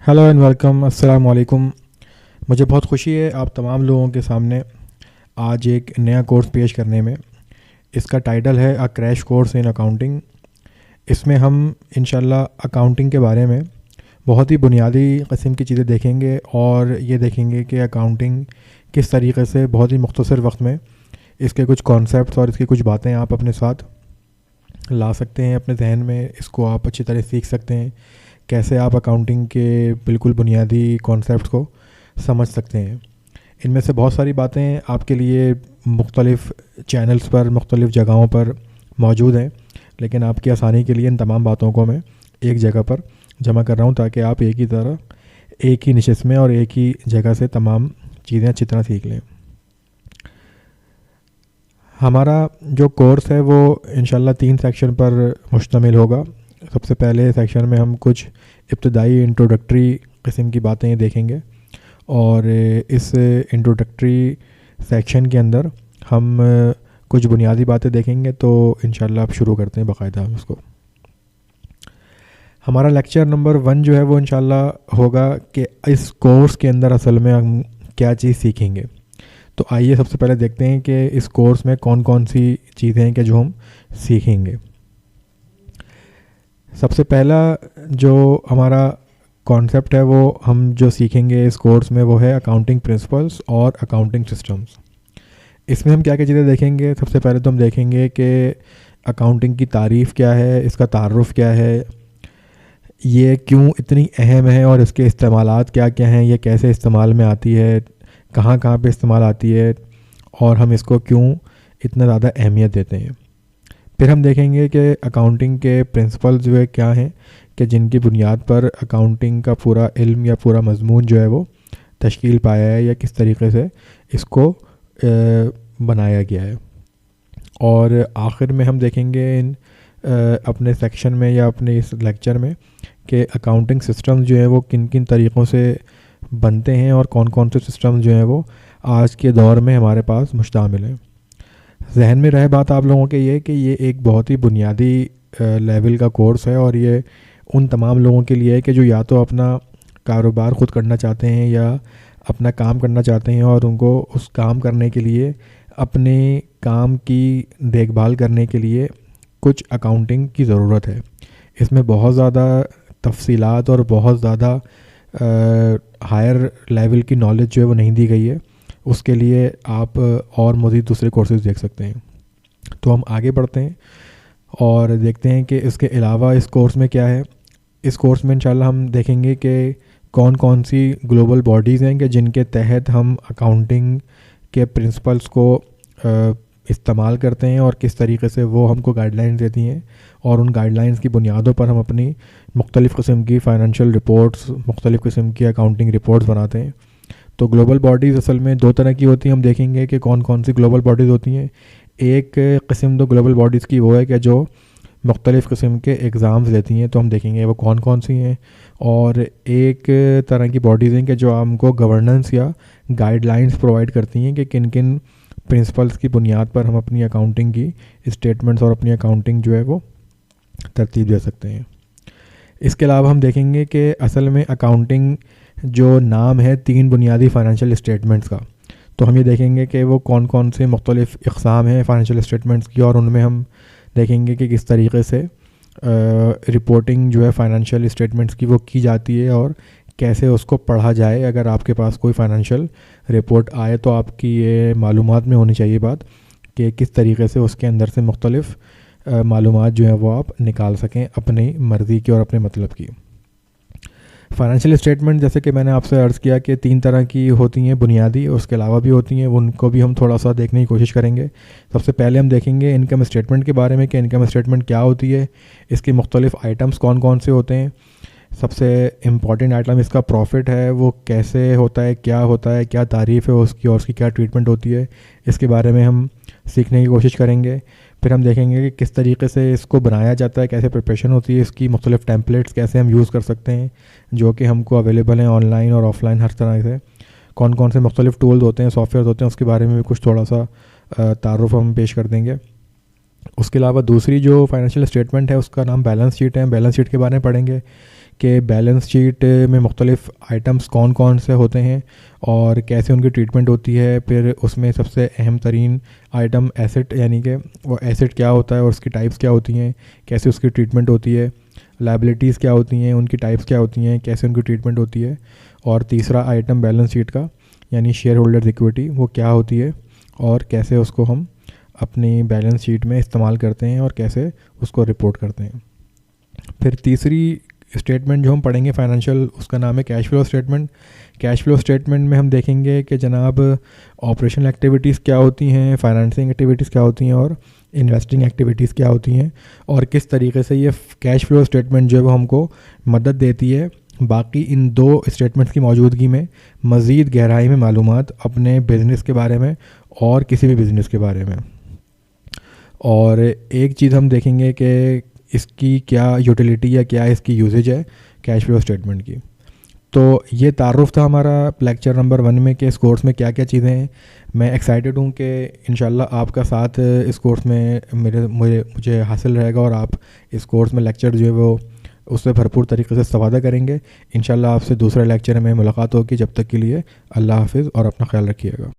Hello and welcome, अस्सलाम वालेकुम। मुझे बहुत खुशी है आप तमाम लोगों के सामने आज एक नया कोर्स पेश करने में। इसका टाइटल है a crash course in accounting. इसमें हम इंशाल्लाह अकाउंटिंग के बारे में बहुत ही बुनियादी किस्म की चीज़ें देखेंगे और ये देखेंगे कि अकाउंटिंग किस तरीके से बहुत ही मुख्तसर वक्त में इसके कुछ कॉन्सेप्ट्स और इसकी कुछ बातें आप अपने साथ ला सकते हैं अपने जहन में। इसको आप अच्छी तरह सीख सकते हैं, कैसे आप अकाउंटिंग के बिल्कुल बुनियादी कॉन्सेप्ट को समझ सकते हैं। इनमें से बहुत सारी बातें आपके लिए मुख्तलिफ़ चैनल्स पर, मुख्तलिफ़ जगहों पर मौजूद हैं, लेकिन आपकी आसानी के लिए इन तमाम बातों को मैं एक जगह पर जमा कर रहा हूँ ताकि आप एक ही नशिस्त में और एक ही जगह से तमाम चीज़ें अच्छी तरह सीख लें। हमारा जो कोर्स है वो इंशाल्लाह 3 सेक्शन पर मुश्तमिल होगा। सबसे पहले सेक्शन में हम कुछ इब्तदाई इंट्रोडक्टरी किस्म की बातें देखेंगे और इस इंट्रोडक्टरी सेक्शन के अंदर हम कुछ बुनियादी बातें देखेंगे। तो इंशाल्लाह आप शुरू करते हैं बाकायदा उसको। हमारा लेक्चर नंबर 1 जो है वो इंशाल्लाह होगा कि इस कोर्स के अंदर असल में हम क्या चीज़ सीखेंगे। तो आइए सबसे पहले देखते हैं कि इस कोर्स में कौन कौन सी चीज़ें हैं कि जो हम सीखेंगे। सबसे पहला जो हमारा कॉन्सेप्ट है वो हम जो सीखेंगे इस कोर्स में वो है अकाउंटिंग प्रिंसिपल्स और अकाउंटिंग सिस्टम्स। इसमें हम क्या क्या चीज़ें देखेंगे। सबसे पहले तो हम देखेंगे कि अकाउंटिंग की तारीफ़ क्या है, इसका तारुफ़ क्या है, ये क्यों इतनी अहम है और इसके इस्तेमालात क्या क्या हैं, ये कैसे इस्तेमाल में आती है, कहाँ कहाँ पे इस्तेमाल आती है और हम इसको क्यों इतना ज़्यादा अहमियत देते हैं। फिर हम देखेंगे कि अकाउंटिंग के प्रिंसिपल्स जो है क्या हैं कि जिनकी बुनियाद पर अकाउंटिंग का पूरा इल्म या पूरा मजमून जो है वो तश्कील पाया है या किस तरीके से इसको बनाया गया है। और आखिर में हम देखेंगे इन अपने सेक्शन में या अपने इस लेक्चर में कि अकाउंटिंग सिस्टम्स जो है वो किन किन तरीक़ों से बनते हैं और कौन कौन से सिस्टम्स जो हैं वो आज के दौर में हमारे पास मुश्तामिल हैं। जहन में रहे बात आप लोगों के ये कि ये एक बहुत ही बुनियादी लेवल का कोर्स है और ये उन तमाम लोगों के लिए है कि जो या तो अपना कारोबार ख़ुद करना चाहते हैं या अपना काम करना चाहते हैं और उनको उस काम करने के लिए, अपने काम की देखभाल करने के लिए कुछ अकाउंटिंग की ज़रूरत है। इसमें बहुत ज़्यादा तफसीलात और बहुत ज़्यादा हायर लेवल की नॉलेज जो है वो नहीं दी गई है। उसके लिए आप और मज़ीद दूसरे कोर्सेज़ देख सकते हैं। तो हम आगे बढ़ते हैं और देखते हैं कि इसके अलावा इस कोर्स में क्या है। इस कोर्स में इंशाल्लाह हम देखेंगे कि कौन कौन सी ग्लोबल बॉडीज़ हैं कि जिनके तहत हम अकाउंटिंग के प्रिंसिपल्स को इस्तेमाल करते हैं और किस तरीके से वो हमको गाइडलाइंस देती हैं और उन गाइडलाइंस की बुनियादों पर हम अपनी मुख्तलिफ़ किस्म की फ़ाइनेंशियल रिपोर्ट्स, मुख्तलिफ़ किस्म की अकाउंटिंग रिपोर्ट्स बनाते हैं। तो ग्लोबल बॉडीज़ असल में 2 तरह की होती हैं। हम देखेंगे कि कौन कौन सी ग्लोबल बॉडीज़ होती हैं। एक किस्म तो ग्लोबल बॉडीज़ की वो है कि जो मुख्तलिफ़ किस्म के एग्ज़ाम्स लेती हैं, तो हम देखेंगे वो कौन कौन सी हैं। और एक तरह की बॉडीज़ हैं कि जो हमको गवर्नेंस या गाइडलाइंस प्रोवाइड करती हैं कि किन किन प्रिंसिपल्स की बुनियाद पर हम अपनी अकाउंटिंग की स्टेटमेंट्स और अपनी अकाउंटिंग जो है वो तरतीब दे सकते हैं। इसके अलावा हम देखेंगे कि असल में अकाउंटिंग जो नाम है 3 बुनियादी फ़ाइनेंशियल स्टेटमेंट्स का, तो हम ये देखेंगे कि वो कौन कौन से मुख्तलिफ़ इक़साम हैं फ़ाइनेंशियल स्टेटमेंट्स की और उनमें हम देखेंगे कि किस तरीके से रिपोर्टिंग जो है फ़ाइनेंशियल स्टेटमेंट्स की वो की जाती है और कैसे उसको पढ़ा जाए। अगर आपके पास कोई फ़ाइनेंशियल रिपोर्ट आए तो आपकी ये मालूमात में होनी चाहिए बात कि किस तरीके से उसके अंदर से मुख्तलिफ़ मालूमात जो है वो आप निकाल सकें अपनी मर्ज़ी की और अपने मतलब की। फ़ाइनेंशियल स्टेटमेंट जैसे कि मैंने आपसे अर्ज़ किया कि 3 तरह की होती हैं बुनियादी, उसके अलावा भी होती हैं, उनको भी हम थोड़ा सा देखने की कोशिश करेंगे। सबसे पहले हम देखेंगे इनकम स्टेटमेंट के बारे में कि इनकम स्टेटमेंट क्या होती है, इसके मुख्तलिफ़ आइटम्स कौन कौन से होते हैं। सबसे इम्पॉर्टेंट आइटम इसका प्रॉफिट है, वो कैसे होता है, क्या तारीफ़ है उसकी और उसकी क्या ट्रीटमेंट होती है, इसके बारे में हम सीखने की कोशिश करेंगे। फिर हम देखेंगे कि किस तरीके से इसको बनाया जाता है, कैसे प्रिपरेशन होती है, इसकी मुख्तलिफ़ टेम्पलेट्स कैसे हम यूज़ कर सकते हैं जो कि हमको अवेलेबल हैं ऑनलाइन और ऑफ़लाइन हर तरह से। कौन कौन से मुख्तलिफ़ टूल्स होते हैं, सॉफ्टवेयर होते हैं, उसके बारे में भी कुछ थोड़ा सा तारुफ हम पेश कर देंगे। उसके अलावा दूसरी जो फाइनेंशियल स्टेटमेंट है उसका नाम बैलेंस शीट है। बैलेंस शीट के बारे में पढ़ेंगे کہ بیلنس شیٹ میں مختلف آئٹمس کون کون سے ہوتے ہیں اور کیسے ان کی ٹریٹمنٹ ہوتی ہے. پھر اس میں سب سے اہم ترین آئٹم ایسٹ، یعنی کہ وہ ایسٹ کیا ہوتا ہے اور اس کی ٹائپس کیا ہوتی ہیں، کیسے اس کی ٹریٹمنٹ ہوتی ہے. لائبلٹیز کیا ہوتی ہیں، ان کی ٹائپس کیا ہوتی ہیں، کیسے ان کی ٹریٹمنٹ ہوتی ہے. اور تیسرا آئٹم بیلنس شیٹ کا یعنی شیئر ہولڈرز ایکویٹی، وہ کیا ہوتی ہے اور کیسے اس کو ہم اپنی بیلنس شیٹ میں استعمال کرتے ہیں اور کیسے اس کو رپورٹ کرتے ہیں. پھر تیسری اسٹیٹمنٹ جو ہم پڑھیں گے فائنینشیل، اس کا نام ہے cash flow statement. Cash flow statement میں ہم دیکھیں گے کہ جناب آپریشنل ایکٹیویٹیز کیا ہوتی ہیں، فائنانسنگ ایکٹیویٹیز کیا ہوتی ہیں اور انویسٹنگ ایکٹیویٹیز کیا ہوتی ہیں، اور کس طریقے سے یہ کیش فلو اسٹیٹمنٹ جو ہے وہ ہم کو مدد دیتی ہے باقی ان دو اسٹیٹمنٹس کی موجودگی میں مزید گہرائی میں معلومات اپنے بزنس کے بارے میں اور کسی بھی بزنس کے بارے میں. اور ایک چیز ہم دیکھیں گے کہ اس کی کیا یوٹیلیٹی یا کیا اس کی یوزیج ہے کیش فلو اسٹیٹمنٹ کی. تو یہ تعارف تھا ہمارا لیکچر نمبر 1 میں کہ اس کورس میں کیا کیا چیزیں ہیں. میں ایکسائٹیڈ ہوں کہ انشاءاللہ آپ کا ساتھ اس کورس میں مجھے حاصل رہے گا اور آپ اس کورس میں لیکچر جو ہے وہ اس سے بھرپور طریقے سے استفادہ کریں گے. انشاءاللہ آپ سے دوسرے لیکچر میں ملاقات ہوگی. جب تک کے لیے اللہ حافظ اور اپنا خیال رکھیے گا.